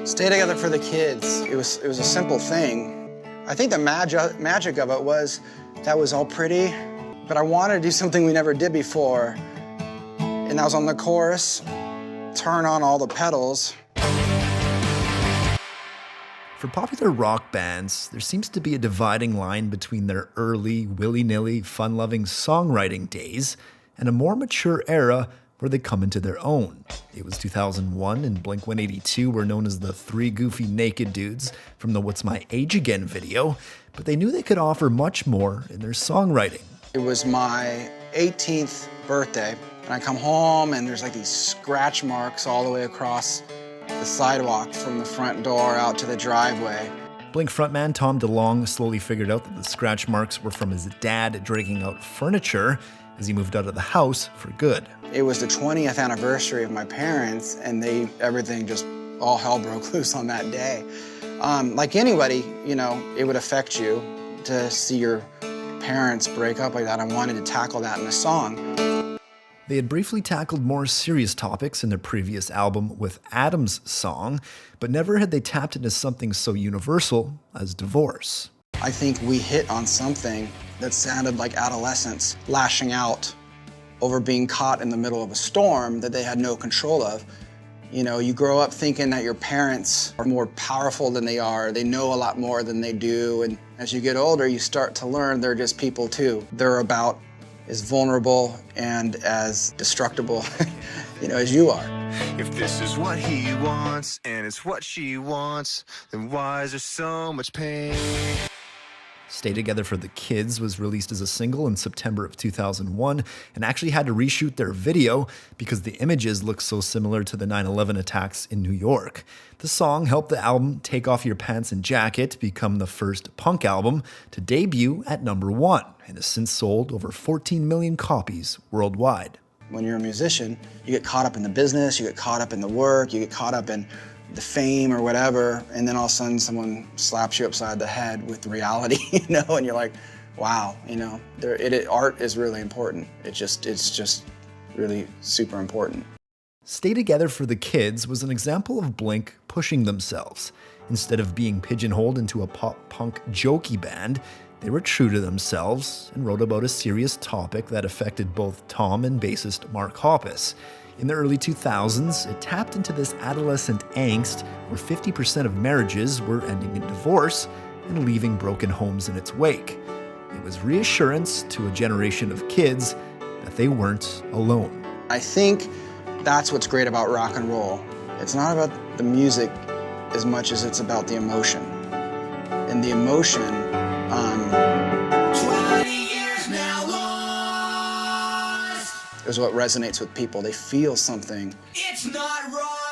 Stay together for the kids. It was a simple thing. I think the magic of it was that was all pretty, but I wanted to do something we never did before. And that was on the chorus, turn on all the pedals. For popular rock bands, there seems to be a dividing line between their early, willy-nilly, fun-loving songwriting days and a more mature era where they come into their own. It was 2001 and Blink-182 were known as the Three Goofy Naked Dudes from the What's My Age Again video, but they knew they could offer much more in their songwriting. It was my 18th birthday, and I come home and there's like these scratch marks all the way across the sidewalk from the front door out to the driveway. Blink frontman Tom Delonge slowly figured out that the scratch marks were from his dad dragging out furniture as he moved out of the house for good. It was the 20th anniversary of my parents, and everything just, all hell broke loose on that day. Like anybody, you know, it would affect you to see your parents break up like that. I wanted to tackle that in a song. They had briefly tackled more serious topics in their previous album with Adam's Song, but never had they tapped into something so universal as divorce. I think we hit on something that sounded like adolescents lashing out over being caught in the middle of a storm that they had no control of. You know, you grow up thinking that your parents are more powerful than they are, they know a lot more than they do, and as you get older, you start to learn they're just people too. They're about as vulnerable and as destructible, you know, as you are. If this is what he wants and it's what she wants, then why is there so much pain? Stay Together for the Kids was released as a single in September of 2001 and actually had to reshoot their video because the images look so similar to the 9/11 attacks in New York. The song helped the album Take Off Your Pants and Jacket become the first punk album to debut at #1 and has since sold over 14 million copies worldwide. When you're a musician, you get caught up in the business, you get caught up in the work, you get caught up in the fame or whatever, and then all of a sudden someone slaps you upside the head with reality, you know, and you're like, wow, you know, art is really important. It's just really super important. Stay Together for the Kids was an example of Blink pushing themselves. Instead of being pigeonholed into a pop-punk jokey band, they were true to themselves and wrote about a serious topic that affected both Tom and bassist Mark Hoppus. In the early 2000s, it tapped into this adolescent angst where 50% of marriages were ending in divorce and leaving broken homes in its wake. It was reassurance to a generation of kids that they weren't alone. I think that's what's great about rock and roll. It's not about the music as much as it's about the emotion. And the emotion, 20 years now lost, is what resonates with people. They feel something. it's not wrong.